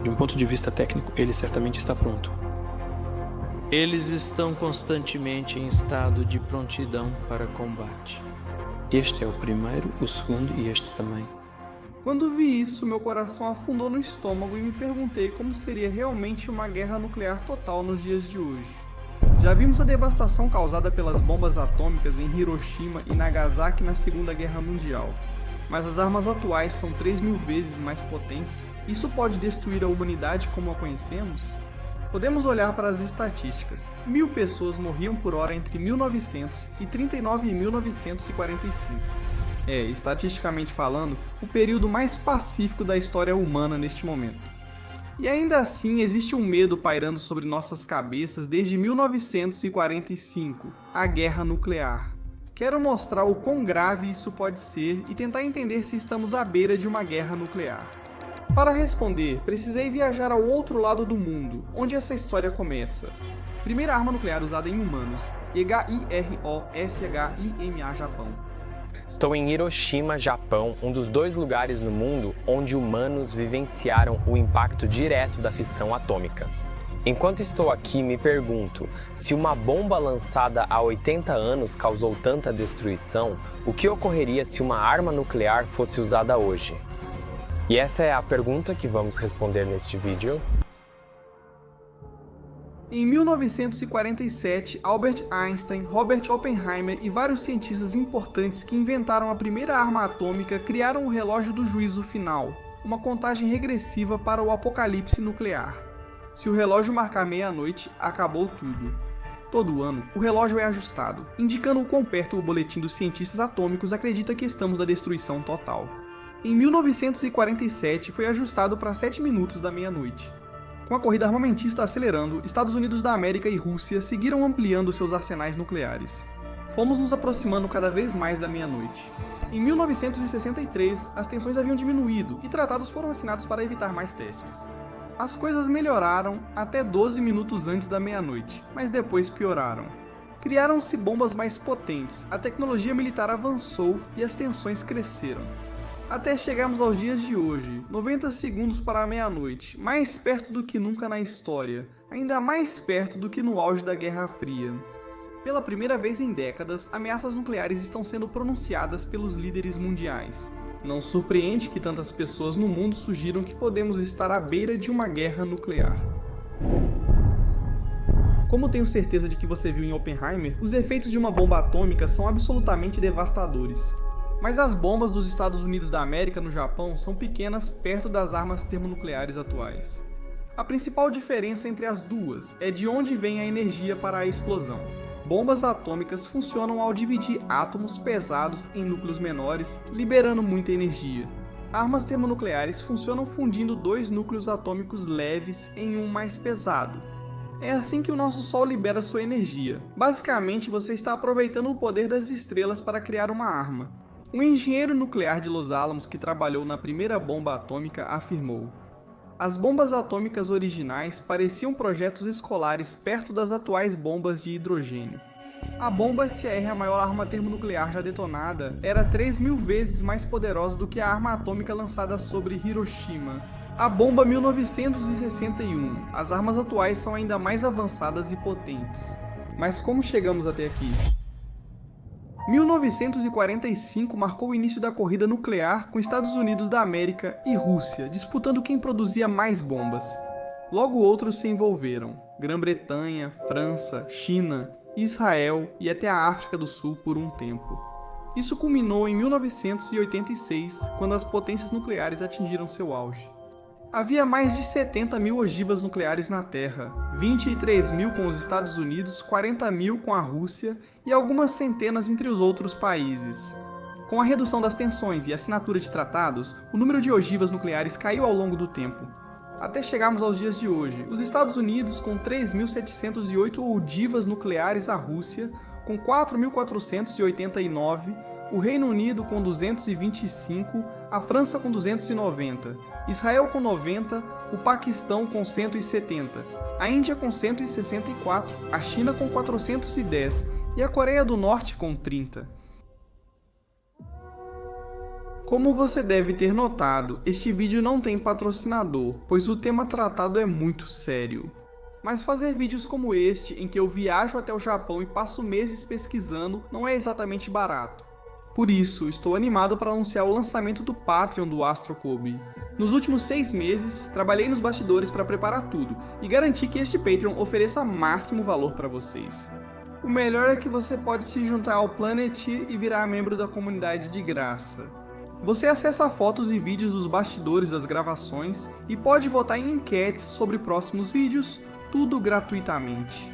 De um ponto de vista técnico, ele certamente está pronto. Eles estão constantemente em estado de prontidão para combate. Este é o primeiro, o segundo e este também. Quando vi isso, meu coração afundou no estômago e me perguntei como seria realmente uma guerra nuclear total nos dias de hoje. Já vimos a devastação causada pelas bombas atômicas em Hiroshima e Nagasaki na Segunda Guerra Mundial. Mas as armas atuais são 3.000 vezes mais potentes. Isso pode destruir a humanidade como a conhecemos? Podemos olhar para as estatísticas. 1.000 pessoas morriam por hora entre 1900 e 39 e 1945. Estatisticamente falando, o período mais pacífico da história humana neste momento. E ainda assim existe um medo pairando sobre nossas cabeças desde 1945, a guerra nuclear. Quero mostrar o quão grave isso pode ser e tentar entender se estamos à beira de uma guerra nuclear. Para responder, precisei viajar ao outro lado do mundo, onde essa história começa. Primeira arma nuclear usada em humanos, Hiroshima, Japão. Estou em Hiroshima, Japão, um dos 2 lugares no mundo onde humanos vivenciaram o impacto direto da fissão atômica. Enquanto estou aqui, me pergunto, se uma bomba lançada há 80 anos causou tanta destruição, o que ocorreria se uma arma nuclear fosse usada hoje? E essa é a pergunta que vamos responder neste vídeo. Em 1947, Albert Einstein, Robert Oppenheimer e vários cientistas importantes que inventaram a primeira arma atômica criaram o relógio do juízo final, uma contagem regressiva para o apocalipse nuclear. Se o relógio marcar meia-noite, acabou tudo. Todo ano, o relógio é ajustado, indicando o quão perto o boletim dos cientistas atômicos acredita que estamos da destruição total. Em 1947, foi ajustado para 7 minutos da meia-noite. Com a corrida armamentista acelerando, Estados Unidos da América e Rússia seguiram ampliando seus arsenais nucleares. Fomos nos aproximando cada vez mais da meia-noite. Em 1963, as tensões haviam diminuído e tratados foram assinados para evitar mais testes. As coisas melhoraram até 12 minutos antes da meia-noite, mas depois pioraram. Criaram-se bombas mais potentes, a tecnologia militar avançou e as tensões cresceram. Até chegarmos aos dias de hoje, 90 segundos para a meia-noite, mais perto do que nunca na história, ainda mais perto do que no auge da Guerra Fria. Pela primeira vez em décadas, ameaças nucleares estão sendo pronunciadas pelos líderes mundiais. Não surpreende que tantas pessoas no mundo sugiram que podemos estar à beira de uma guerra nuclear. Como tenho certeza de que você viu em Oppenheimer, os efeitos de uma bomba atômica são absolutamente devastadores. Mas as bombas dos Estados Unidos da América no Japão são pequenas perto das armas termonucleares atuais. A principal diferença entre as duas é de onde vem a energia para a explosão. Bombas atômicas funcionam ao dividir átomos pesados em núcleos menores, liberando muita energia. Armas termonucleares funcionam fundindo 2 núcleos atômicos leves em um mais pesado. É assim que o nosso Sol libera sua energia. Basicamente, você está aproveitando o poder das estrelas para criar uma arma. Um engenheiro nuclear de Los Alamos que trabalhou na primeira bomba atômica afirmou: as bombas atômicas originais pareciam projetos escolares perto das atuais bombas de hidrogênio. A bomba SR, a maior arma termonuclear já detonada, era 3.000 vezes mais poderosa do que a arma atômica lançada sobre Hiroshima. A bomba 1961. As armas atuais são ainda mais avançadas e potentes. Mas como chegamos até aqui? 1945 marcou o início da corrida nuclear com Estados Unidos da América e Rússia disputando quem produzia mais bombas. Logo outros se envolveram: Grã-Bretanha, França, China, Israel e até a África do Sul por um tempo. Isso culminou em 1986, quando as potências nucleares atingiram seu auge. Havia mais de 70.000 ogivas nucleares na Terra, 23.000 com os Estados Unidos, 40.000 com a Rússia e algumas centenas entre os outros países. Com a redução das tensões e a assinatura de tratados, o número de ogivas nucleares caiu ao longo do tempo. Até chegarmos aos dias de hoje, os Estados Unidos com 3.708 ogivas nucleares, a Rússia com 4.489, o Reino Unido com 225, a França com 290, Israel com 90, o Paquistão com 170, a Índia com 164, a China com 410 e a Coreia do Norte com 30. Como você deve ter notado, este vídeo não tem patrocinador, pois o tema tratado é muito sério. Mas fazer vídeos como este, em que eu viajo até o Japão e passo meses pesquisando, não é exatamente barato. Por isso, estou animado para anunciar o lançamento do Patreon do AstroCobe. Nos últimos 6 meses, trabalhei nos bastidores para preparar tudo e garantir que este Patreon ofereça máximo valor para vocês. O melhor é que você pode se juntar ao Planet e virar membro da comunidade de graça. Você acessa fotos e vídeos dos bastidores das gravações e pode votar em enquetes sobre próximos vídeos, tudo gratuitamente.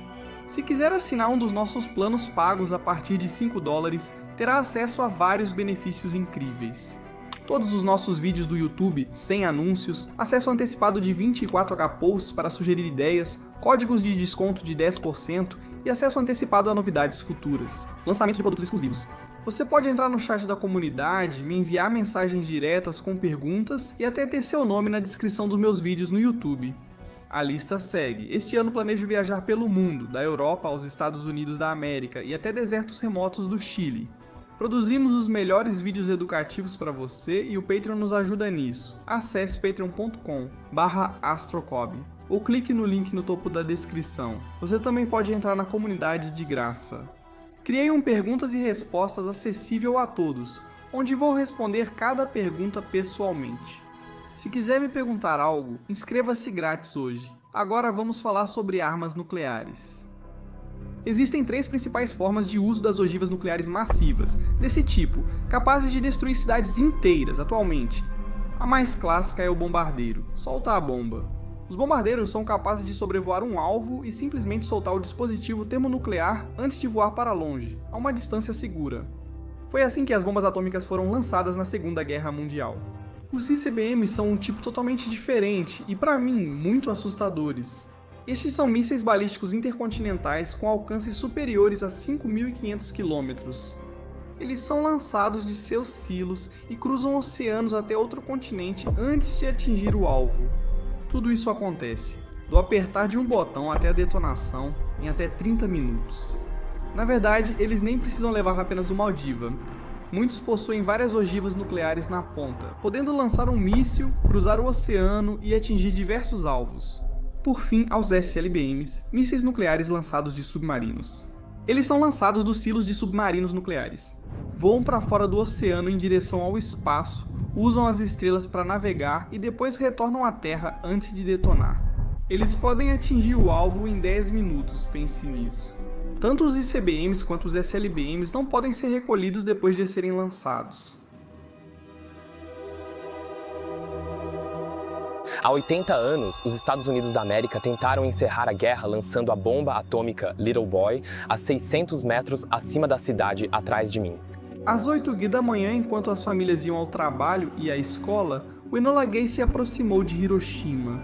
Se quiser assinar um dos nossos planos pagos a partir de $5, terá acesso a vários benefícios incríveis. Todos os nossos vídeos do YouTube, sem anúncios, acesso antecipado de 24H posts para sugerir ideias, códigos de desconto de 10% e acesso antecipado a novidades futuras, lançamento de produtos exclusivos. Você pode entrar no chat da comunidade, me enviar mensagens diretas com perguntas e até ter seu nome na descrição dos meus vídeos no YouTube. A lista segue. Este ano planejo viajar pelo mundo, da Europa aos Estados Unidos da América e até desertos remotos do Chile. Produzimos os melhores vídeos educativos para você e o Patreon nos ajuda nisso. Acesse patreon.com/astrocobe ou clique no link no topo da descrição. Você também pode entrar na comunidade de graça. Criei um perguntas e respostas acessível a todos, onde vou responder cada pergunta pessoalmente. Se quiser me perguntar algo, inscreva-se grátis hoje. Agora vamos falar sobre armas nucleares. Existem 3 principais formas de uso das ogivas nucleares massivas, desse tipo, capazes de destruir cidades inteiras atualmente. A mais clássica é o bombardeiro, solta a bomba. Os bombardeiros são capazes de sobrevoar um alvo e simplesmente soltar o dispositivo termonuclear antes de voar para longe, a uma distância segura. Foi assim que as bombas atômicas foram lançadas na Segunda Guerra Mundial. Os ICBMs são um tipo totalmente diferente e, para mim, muito assustadores. Estes são mísseis balísticos intercontinentais com alcances superiores a 5.500 km. Eles são lançados de seus silos e cruzam oceanos até outro continente antes de atingir o alvo. Tudo isso acontece, do apertar de um botão até a detonação, em até 30 minutos. Na verdade, eles nem precisam levar apenas uma ogiva. Muitos possuem várias ogivas nucleares na ponta, podendo lançar um míssil, cruzar o oceano e atingir diversos alvos. Por fim, aos SLBMs, mísseis nucleares lançados de submarinos. Eles são lançados dos silos de submarinos nucleares. Voam para fora do oceano em direção ao espaço, usam as estrelas para navegar e depois retornam à Terra antes de detonar. Eles podem atingir o alvo em 10 minutos, pense nisso. Tanto os ICBMs quanto os SLBMs não podem ser recolhidos depois de serem lançados. Há 80 anos, os Estados Unidos da América tentaram encerrar a guerra lançando a bomba atômica Little Boy a 600 metros acima da cidade atrás de mim. Às 8h da manhã, enquanto as famílias iam ao trabalho e à escola, o Enola Gay se aproximou de Hiroshima.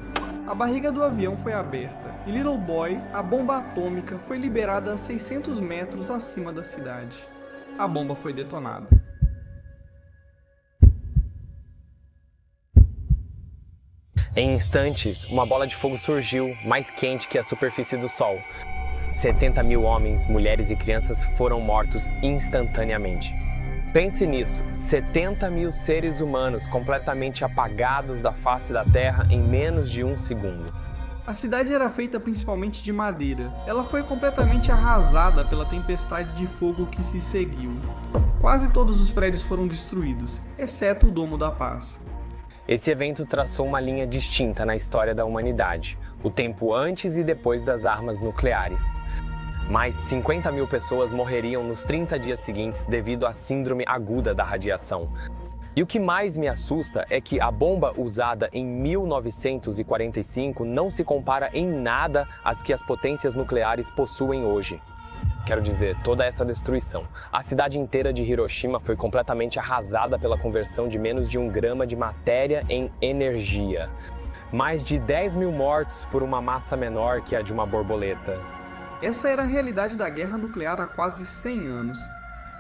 A barriga do avião foi aberta e Little Boy, a bomba atômica, foi liberada a 600 metros acima da cidade. A bomba foi detonada. Em instantes, uma bola de fogo surgiu, mais quente que a superfície do Sol. 70 mil homens, mulheres e crianças foram mortos instantaneamente. Pense nisso, 70 mil seres humanos completamente apagados da face da Terra em menos de 1 segundo. A cidade era feita principalmente de madeira. Ela foi completamente arrasada pela tempestade de fogo que se seguiu. Quase todos os prédios foram destruídos, exceto o Domo da Paz. Esse evento traçou uma linha distinta na história da humanidade, o tempo antes e depois das armas nucleares. Mais 50 mil pessoas morreriam nos 30 dias seguintes devido à síndrome aguda da radiação. E o que mais me assusta é que a bomba usada em 1945 não se compara em nada às que as potências nucleares possuem hoje. Quero dizer, toda essa destruição. A cidade inteira de Hiroshima foi completamente arrasada pela conversão de menos de 1 grama de matéria em energia. Mais de 10 mil mortos por uma massa menor que a de uma borboleta. Essa era a realidade da guerra nuclear há quase 100 anos.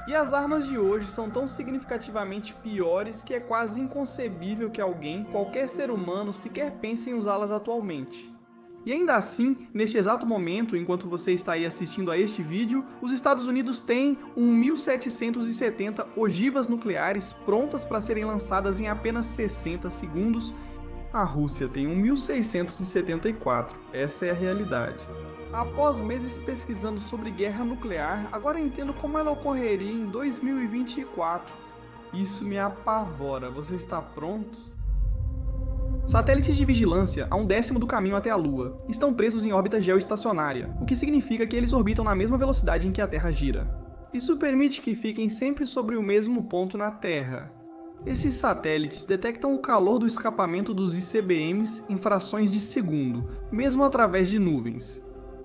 E as armas de hoje são tão significativamente piores que é quase inconcebível que alguém, qualquer ser humano, sequer pense em usá-las atualmente. E ainda assim, neste exato momento, enquanto você está aí assistindo a este vídeo, os Estados Unidos têm 1.770 ogivas nucleares prontas para serem lançadas em apenas 60 segundos. A Rússia tem 1.674, essa é a realidade. Após meses pesquisando sobre guerra nuclear, agora eu entendo como ela ocorreria em 2024. Isso me apavora, você está pronto? Satélites de vigilância, a 1/10 do caminho até a Lua, estão presos em órbita geoestacionária, o que significa que eles orbitam na mesma velocidade em que a Terra gira. Isso permite que fiquem sempre sobre o mesmo ponto na Terra. Esses satélites detectam o calor do escapamento dos ICBMs em frações de segundo, mesmo através de nuvens.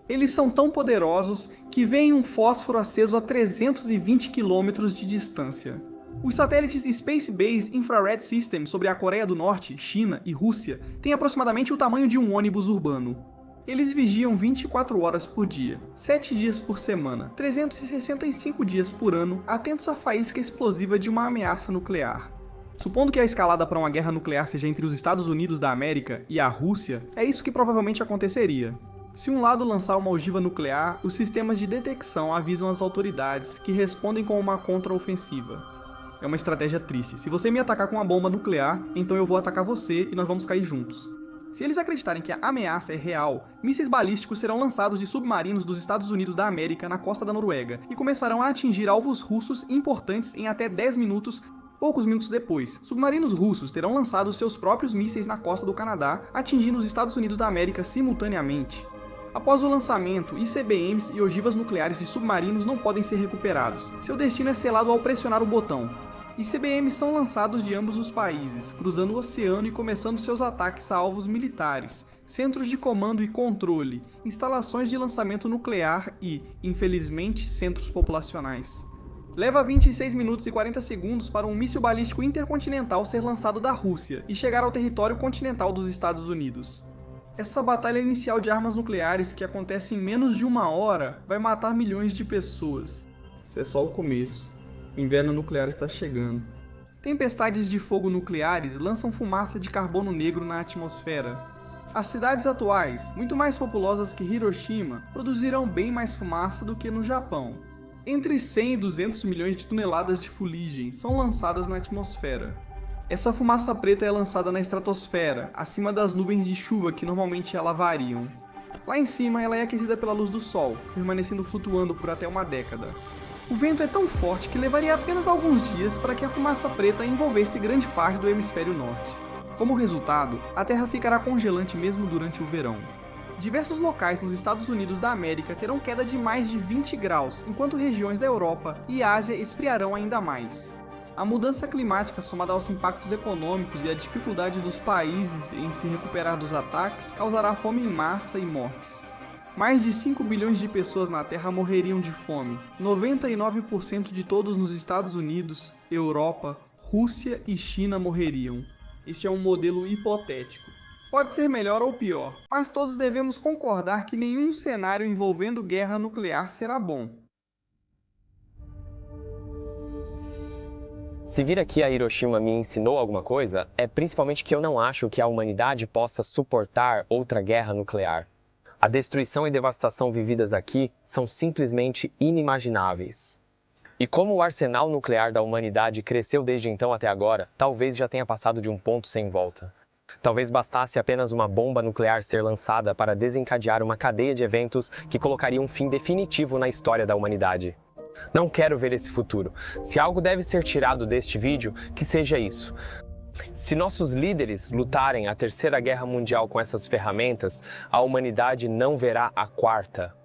Eles são tão poderosos que veem um fósforo aceso a 320 km de distância. Os satélites Space-Based Infrared System sobre a Coreia do Norte, China e Rússia têm aproximadamente o tamanho de um ônibus urbano. Eles vigiam 24 horas por dia, 7 dias por semana, 365 dias por ano, atentos à faísca explosiva de uma ameaça nuclear. Supondo que a escalada para uma guerra nuclear seja entre os Estados Unidos da América e a Rússia, é isso que provavelmente aconteceria. Se um lado lançar uma ogiva nuclear, os sistemas de detecção avisam as autoridades, que respondem com uma contraofensiva. É uma estratégia triste. Se você me atacar com uma bomba nuclear, então eu vou atacar você e nós vamos cair juntos. Se eles acreditarem que a ameaça é real, mísseis balísticos serão lançados de submarinos dos Estados Unidos da América na costa da Noruega e começarão a atingir alvos russos importantes em até 10 minutos. Poucos minutos depois, submarinos russos terão lançado seus próprios mísseis na costa do Canadá, atingindo os Estados Unidos da América simultaneamente. Após o lançamento, ICBMs e ogivas nucleares de submarinos não podem ser recuperados. Seu destino é selado ao pressionar o botão. ICBMs são lançados de ambos os países, cruzando o oceano e começando seus ataques a alvos militares, centros de comando e controle, instalações de lançamento nuclear e, infelizmente, centros populacionais. Leva 26 minutos e 40 segundos para um míssil balístico intercontinental ser lançado da Rússia e chegar ao território continental dos Estados Unidos. Essa batalha inicial de armas nucleares, que acontece em menos de uma hora, vai matar milhões de pessoas. Isso é só o começo. O inverno nuclear está chegando. Tempestades de fogo nucleares lançam fumaça de carbono negro na atmosfera. As cidades atuais, muito mais populosas que Hiroshima, produzirão bem mais fumaça do que no Japão. Entre 100 e 200 milhões de toneladas de fuligem são lançadas na atmosfera. Essa fumaça preta é lançada na estratosfera, acima das nuvens de chuva que normalmente a lavariam. Lá em cima, ela é aquecida pela luz do Sol, permanecendo flutuando por até uma década. O vento é tão forte que levaria apenas alguns dias para que a fumaça preta envolvesse grande parte do hemisfério norte. Como resultado, a Terra ficará congelante mesmo durante o verão. Diversos locais nos Estados Unidos da América terão queda de mais de 20 graus, enquanto regiões da Europa e Ásia esfriarão ainda mais. A mudança climática, somada aos impactos econômicos e a dificuldade dos países em se recuperar dos ataques, causará fome em massa e mortes. Mais de 5 bilhões de pessoas na Terra morreriam de fome. 99% de todos nos Estados Unidos, Europa, Rússia e China morreriam. Este é um modelo hipotético. Pode ser melhor ou pior, mas todos devemos concordar que nenhum cenário envolvendo guerra nuclear será bom. Se vir aqui a Hiroshima me ensinou alguma coisa, é principalmente que eu não acho que a humanidade possa suportar outra guerra nuclear. A destruição e devastação vividas aqui são simplesmente inimagináveis. E como o arsenal nuclear da humanidade cresceu desde então até agora, talvez já tenha passado de um ponto sem volta. Talvez bastasse apenas uma bomba nuclear ser lançada para desencadear uma cadeia de eventos que colocaria um fim definitivo na história da humanidade. Não quero ver esse futuro. Se algo deve ser tirado deste vídeo, que seja isso. Se nossos líderes lutarem a Terceira Guerra Mundial com essas ferramentas, a humanidade não verá a Quarta.